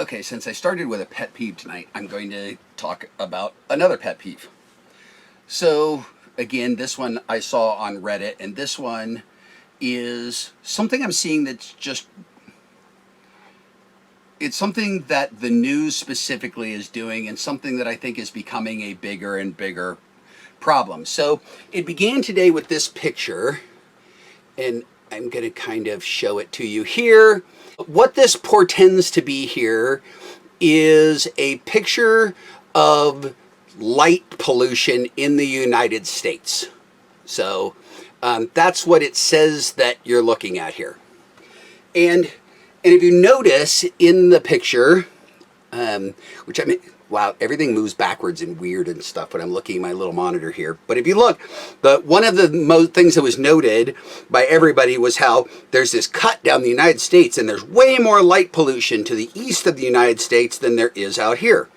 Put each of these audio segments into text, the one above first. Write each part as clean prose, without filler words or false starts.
Okay, since I started with a pet peeve tonight, I'm going to talk about another pet peeve. So, again, this one I saw on Reddit, and this one is something I'm seeing that's just, it's something that the news specifically is doing, and something that I think is becoming a bigger and bigger problem. So, it began today with this picture, and I'm going to kind of show it to you here. What this portends to be here is a picture of light pollution in the United States. So that's what it says that you're looking at here. And if you notice in the picture, which I mean, wow, everything moves backwards and weird and stuff when I'm looking at my little monitor here. But if you look, one of the things that was noted by everybody was how there's this cut down the United States, and there's way more light pollution to the east of the United States than there is out here.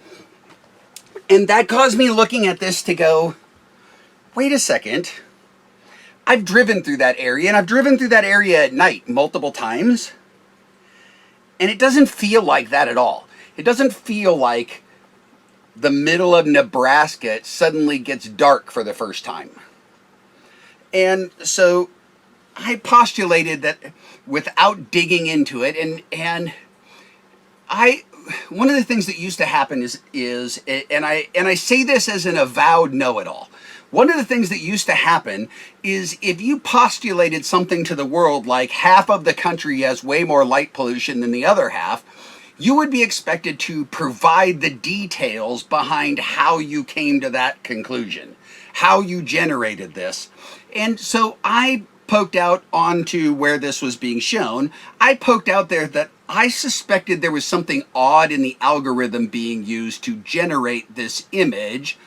And that caused me looking at this to go, wait a second. I've driven through that area, and I've driven through that area at night multiple times, and it doesn't feel like that at all. It doesn't feel like the middle of Nebraska suddenly gets dark for the first time. And so I postulated that without digging into it, and one of the things that used to happen is and I say this as an avowed know-it-all. One of the things that used to happen is if you postulated something to the world like half of the country has way more light pollution than the other half, you would be expected to provide the details behind how you came to that conclusion, how you generated this. And so I poked out onto where this was being shown. I poked out there that I suspected there was something odd in the algorithm being used to generate this image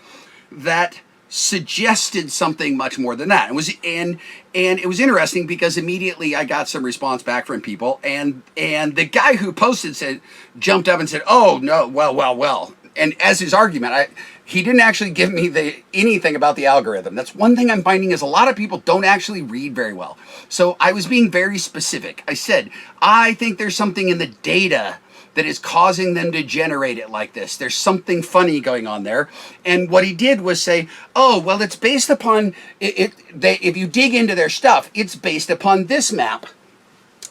that suggested something much more than that. And it was interesting because immediately I got some response back from people, and the guy who posted jumped up and said, "Oh no, well." And as his argument, he didn't actually give me anything about the algorithm. That's one thing I'm finding is a lot of people don't actually read very well. So I was being very specific. I said, I think there's something in the data that is causing them to generate it like this. There's something funny going on there. And what he did was say, oh, well, it's based upon, if you dig into their stuff, it's based upon this map.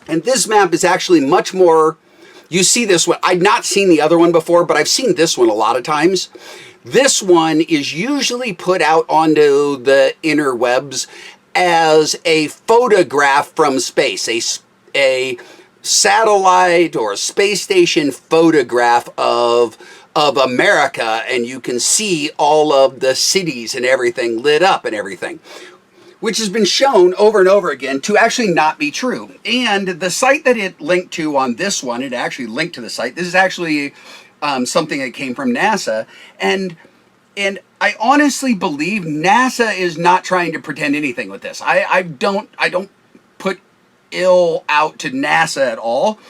And this map is actually much more, you see this one, I've not seen the other one before, but I've seen this one a lot of times. This one is usually put out onto the interwebs as a photograph from space, a satellite or a space station photograph of America, and you can see all of the cities and everything lit up and everything, which has been shown over and over again to actually not be true. And the site that it linked to on this one, it actually linked to the site. This is actually something that came from NASA, and I honestly believe NASA is not trying to pretend anything with this. I don't put ill out to NASA at all.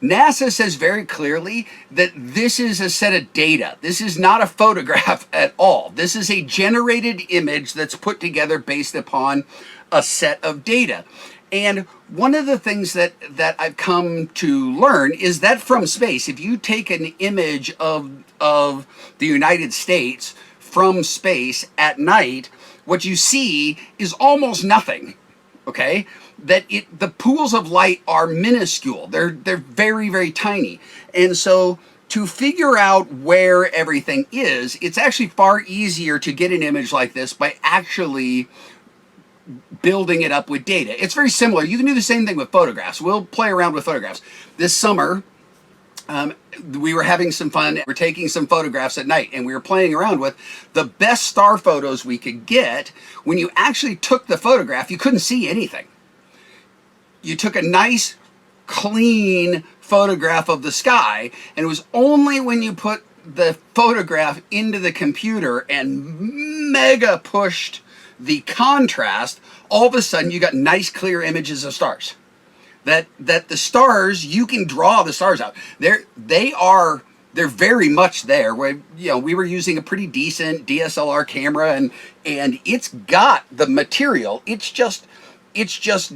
NASA says very clearly that this is a set of data. This is not a photograph at all. This is a generated image that's put together based upon a set of data. And one of the things that I've come to learn is that from space, if you take an image of the United States from space at night, what you see is almost nothing. Okay, the pools of light are minuscule. They're very, very tiny. And so to figure out where everything is, it's actually far easier to get an image like this by actually building it up with data. It's very similar. You can do the same thing with photographs. We'll play around with photographs. This summer, we were having some fun. We're taking some photographs at night, and we were playing around with the best star photos we could get. When you actually took the photograph, you couldn't see anything. You took a nice, clean photograph of the sky, and it was only when you put the photograph into the computer and mega pushed the contrast, all of a sudden you got nice, clear images of stars. That the stars, you can draw the stars out. They're very much there. We were using a pretty decent DSLR camera, and it's got the material. It's just It's just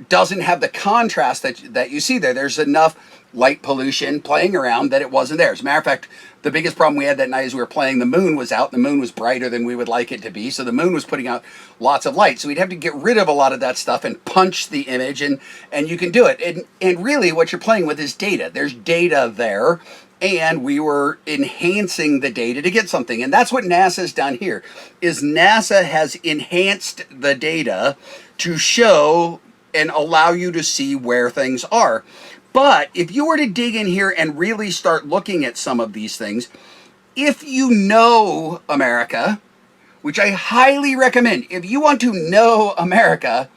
doesn't have the contrast that you see there. There's enough light pollution playing around that it wasn't there. As a matter of fact, the biggest problem we had that night as we were playing, the moon was out. The moon was brighter than we would like it to be, so the moon was putting out lots of light. So we'd have to get rid of a lot of that stuff and punch the image, and you can do it. And really what you're playing with is data. There's data there, and we were enhancing the data to get something. And that's what NASA's done here, is NASA has enhanced the data to show and allow you to see where things are. But if you were to dig in here and really start looking at some of these things, if you know America, which I highly recommend, if you want to know America,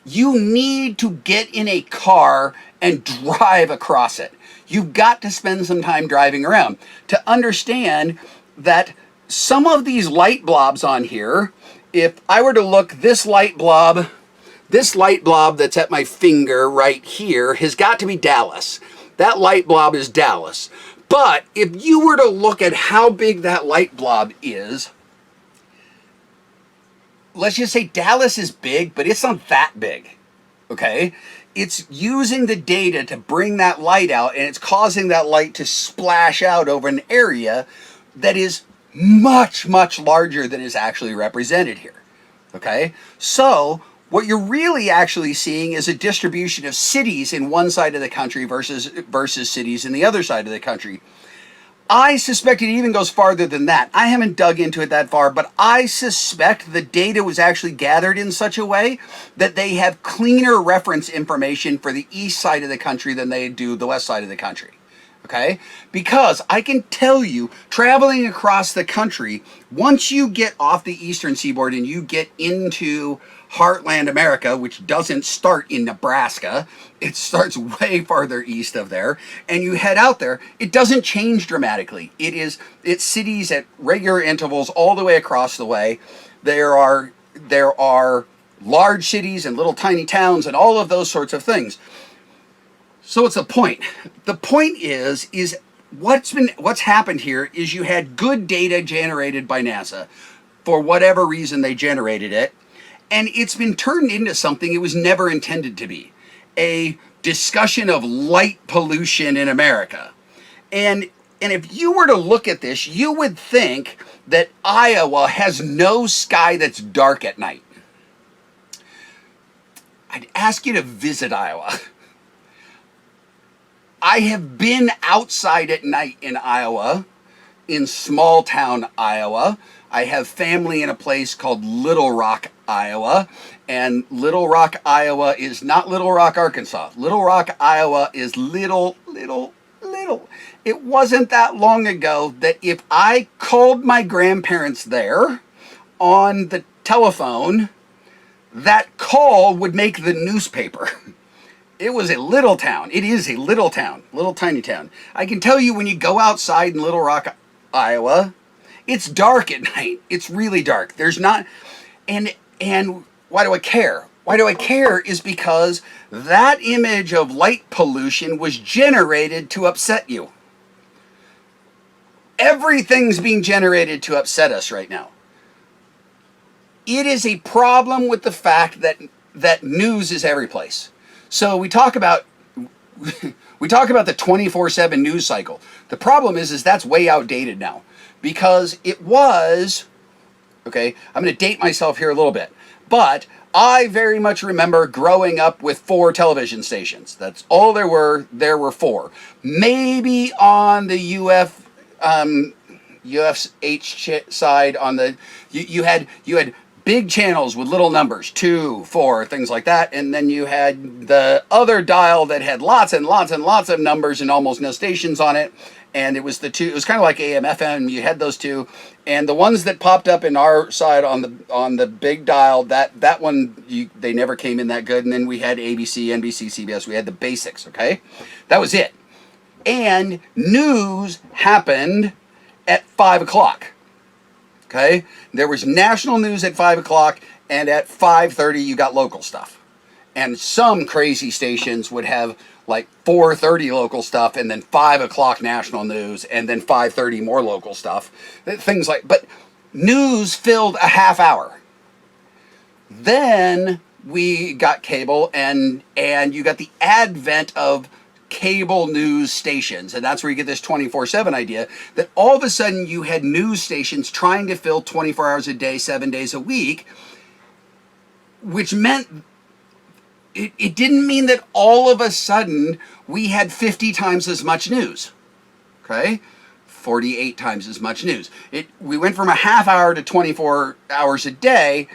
you need to get in a car and drive across it. You've got to spend some time driving around to understand that some of these light blobs on here, if I were to look, this light blob that's at my finger right here has got to be Dallas. That light blob is Dallas. But if you were to look at how big that light blob is, let's just say Dallas is big, but it's not that big, okay? It's using the data to bring that light out, and it's causing that light to splash out over an area that is much, much larger than is actually represented here, okay? So what you're really actually seeing is a distribution of cities in one side of the country versus cities in the other side of the country. I suspect it even goes farther than that. I haven't dug into it that far, but I suspect the data was actually gathered in such a way that they have cleaner reference information for the east side of the country than they do the west side of the country. Okay? Because I can tell you, traveling across the country, once you get off the eastern seaboard and you get into Heartland America, which doesn't start in Nebraska, it starts way farther east of there, and you head out there, it doesn't change dramatically. It's cities at regular intervals all the way across the way. There are large cities and little tiny towns and all of those sorts of things. So what's the point? The point is what's happened here is you had good data generated by NASA for whatever reason they generated it, and it's been turned into something it was never intended to be, a discussion of light pollution in America. And if you were to look at this, you would think that Iowa has no sky that's dark at night. I'd ask you to visit Iowa. I have been outside at night in Iowa, in small town Iowa. I have family in a place called Little Rock, Iowa. And Little Rock, Iowa is not Little Rock, Arkansas. Little Rock, Iowa is little. It wasn't that long ago that if I called my grandparents there on the telephone, that call would make the newspaper. It was a little town. It is a little town, little tiny town. I can tell you when you go outside in Little Rock, Iowa, it's dark at night. It's really dark. There's not, and why do I care? Why do I care is because that image of light pollution was generated to upset you. Everything's being generated to upset us right now. It is a problem with the fact that news is every place. So we talk about the 24/7 news cycle. The problem is that's way outdated now, because it was, okay, I'm going to date myself here a little bit, but I very much remember growing up with 4 television stations. That's all there were. There were 4. Maybe on the UFH side, on the you had big channels with little numbers, 2, 4, things like that. And then you had the other dial that had lots and lots and lots of numbers and almost no stations on it. And it was it was kind of like AM, FM. You had those 2. And the ones that popped up in our side on the big dial, that one, they never came in that good. And then we had ABC, NBC, CBS. We had the basics, okay? That was it. And news happened at 5 o'clock. Okay, there was national news at 5 o'clock, and at 5:30 you got local stuff. And some crazy stations would have like 4:30 local stuff, and then 5 o'clock national news, and then 5:30 more local stuff. Things like, but news filled a half hour. Then we got cable, and you got the advent of cable news stations, and that's where you get this 24/7 idea, that all of a sudden you had news stations trying to fill 24 hours a day, 7 days a week, which meant it didn't mean that all of a sudden we had 50 times as much news. Okay? 48 times as much news. We went from a half hour to 24 hours a day.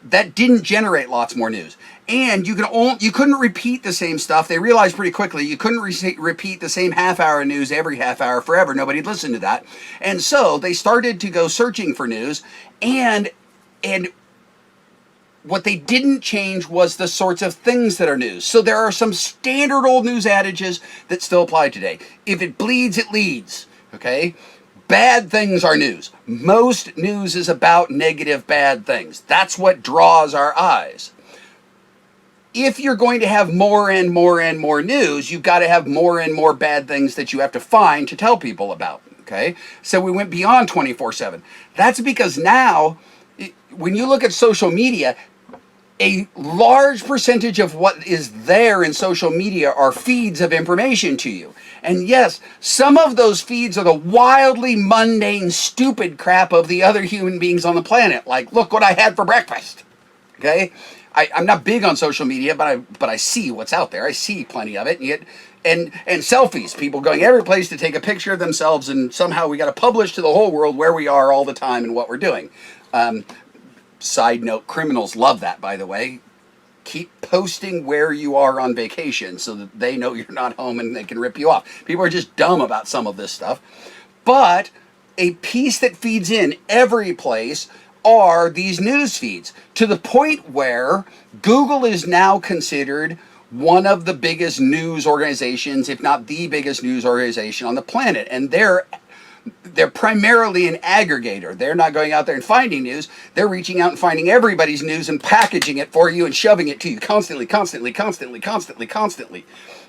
That didn't generate lots more news. And you couldn't repeat the same stuff. They realized pretty quickly you couldn't repeat the same half hour news every half hour forever. Nobody'd listen to that. And so they started to go searching for news, and what they didn't change was the sorts of things that are news. So there are some standard old news adages that still apply today. If it bleeds, it leads. Okay? Bad things are news. Most news is about negative, bad things. That's what draws our eyes. If you're going to have more and more and more news, you've got to have more and more bad things that you have to find to tell people about. Okay? So we went beyond 24/7. That's because now, when you look at social media, a large percentage of what is there in social media are feeds of information to you. And yes, some of those feeds are the wildly mundane, stupid crap of the other human beings on the planet. Like, look what I had for breakfast. Okay? I'm not big on social media, but I see what's out there. I see plenty of it. And selfies, people going every place to take a picture of themselves, and somehow we got to publish to the whole world where we are all the time and what we're doing. Side note, criminals love that, by the way. Keep posting where you are on vacation so that they know you're not home and they can rip you off. People are just dumb about some of this stuff. But a piece that feeds in every place are these news feeds, to the point where Google is now considered one of the biggest news organizations, if not the biggest news organization on the planet. And they're primarily an aggregator. They're not going out there and finding news. They're reaching out and finding everybody's news and packaging it for you and shoving it to you constantly.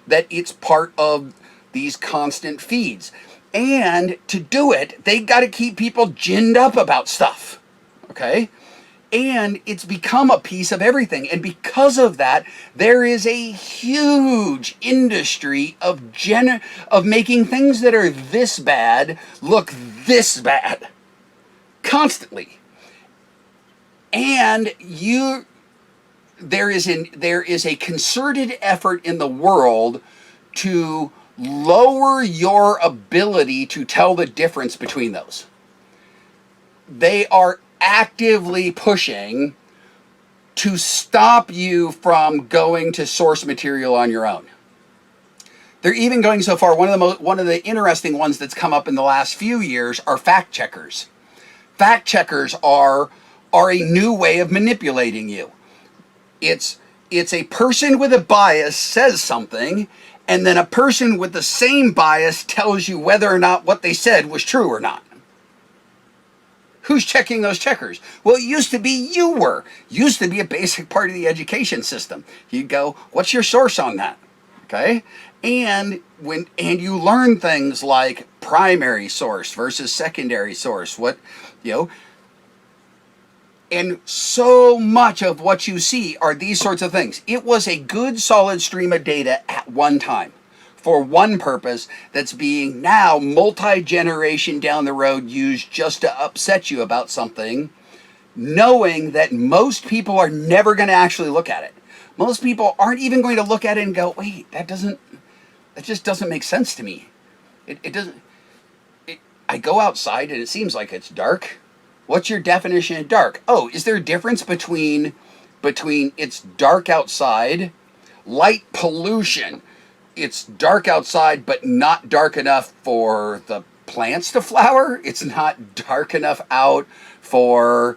That it's part of these constant feeds. And to do it, they got to keep people ginned up about stuff. Okay? And it's become a piece of everything. And because of that, there is a huge industry of making things that are this bad look this bad. Constantly. And there is a concerted effort in the world to lower your ability to tell the difference between those. They are actively pushing to stop you from going to source material on your own. They're even going so far. One of the interesting ones that's come up in the last few years are fact checkers. Fact checkers are a new way of manipulating you. It's a person with a bias says something, and then a person with the same bias tells you whether or not what they said was true or not. Who's checking those checkers? Well, it used to be you were. Used to be a basic part of the education system. You go, what's your source on that? Okay? And you learn things like primary source versus secondary source. And so much of what you see are these sorts of things. It was a good solid stream of data at one time, for one purpose, that's being now multi-generation down the road used just to upset you about something, knowing that most people are never going to actually look at it. Most people aren't even going to look at it and go, wait, that just doesn't make sense to me. I go outside and it seems like it's dark. What's your definition of dark? Oh, is there a difference between it's dark outside, light pollution, it's dark outside, but not dark enough for the plants to flower? It's not dark enough out for...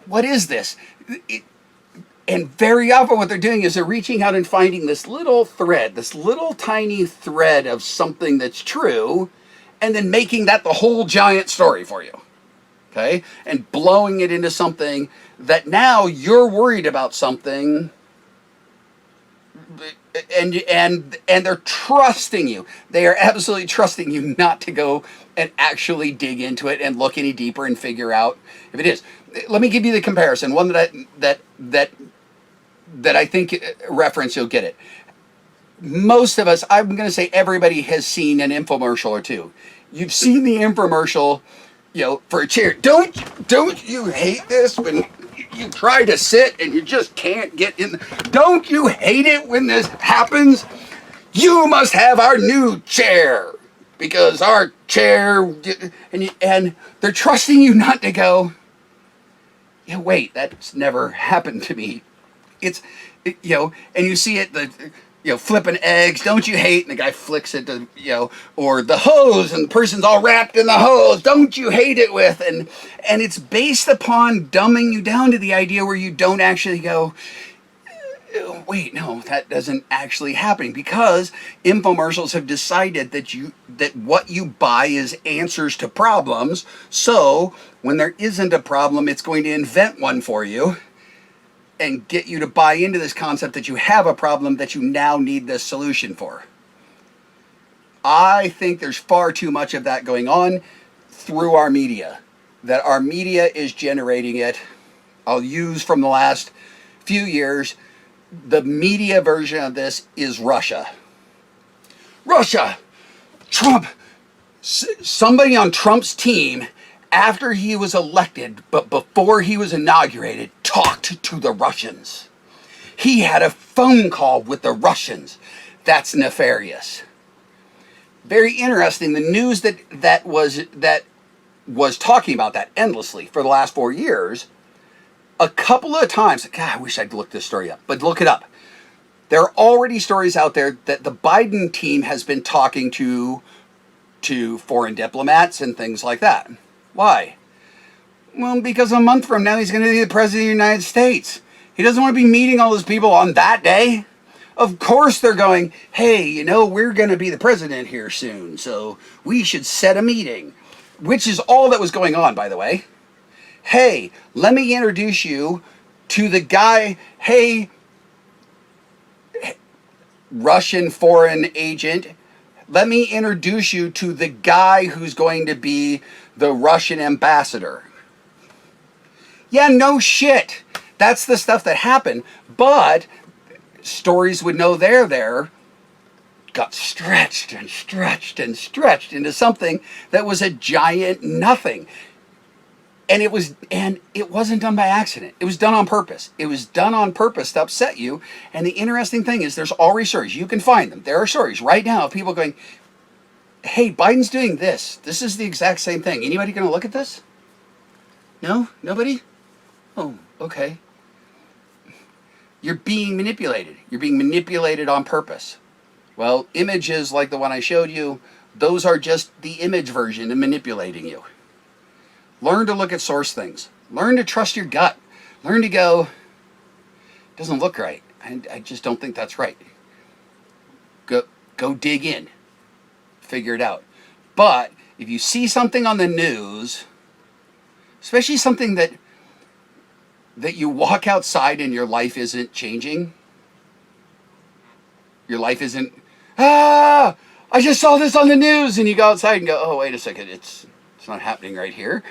What is this? And very often what they're doing is they're reaching out and finding this little thread, this little tiny thread of something that's true, and then making that the whole giant story for you. Okay? And blowing it into something that now you're worried about something and they're trusting you. They are absolutely trusting you not to go and actually dig into it and look any deeper and figure out if it is. Let me give you the comparison. One that I think reference you'll get it. Most of us, I'm going to say everybody has seen an infomercial or two. You've seen the infomercial, for a chair. Don't you hate this when you try to sit and you just can't get in? Don't you hate it when this happens? You must have our new chair because our chair, and they're trusting you not to go, wait, that's never happened to me. It's, and you see it, flipping eggs. Don't you hate? And the guy flicks it to, or the hose, and the person's all wrapped in the hose. Don't you hate it with? And it's based upon dumbing you down to the idea where you don't actually go, wait, no, that doesn't actually happen, because infomercials have decided that what you buy is answers to problems. So when there isn't a problem, it's going to invent one for you and get you to buy into this concept that you have a problem that you now need this solution for. I think there's far too much of that going on through our media, that our media is generating it. I'll use from the last few years, the media version of this is Russia. Russia, Trump, somebody on Trump's team, after he was elected, but before he was inaugurated, talked to the Russians. He had a phone call with the Russians. That's nefarious. Very interesting. The news that was talking about that endlessly for the last 4 years, a couple of times, God, I wish I'd looked this story up, but look it up. There are already stories out there that the Biden team has been talking to foreign diplomats and things like that. Why? Well, because a month from now he's going to be the president of the United States. He doesn't want to be meeting all those people on that day. Of course they're going, hey, we're going to be the president here soon, so we should set a meeting. Which is all that was going on, by the way. Hey, let me introduce you to the guy, hey, Russian foreign agent, let me introduce you to the guy who's going to be the Russian ambassador. Yeah, no shit. That's the stuff that happened. But stories would know they're there got stretched and stretched and stretched into something that was a giant nothing. And it wasn't done by accident. It was done on purpose. It was done on purpose to upset you. And the interesting thing is there's already stories. You can find them. There are stories right now of people going, hey, Biden's doing this. This is the exact same thing. Anybody going to look at this? No? Nobody? Oh, okay. You're being manipulated. You're being manipulated on purpose. Well, images like the one I showed you, those are just the image version of manipulating you. Learn to look at source things. Learn to trust your gut. Learn to go, doesn't look right. I just don't think that's right. Go dig in. Figure it out. But if you see something on the news, especially something that you walk outside and your life isn't changing, your life isn't, I just saw this on the news, and you go outside and go, oh, wait a second, it's not happening right here.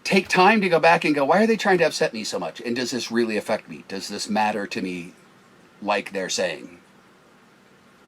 Take time to go back and go, why are they trying to upset me so much? And does this really affect me? Does this matter to me like they're saying?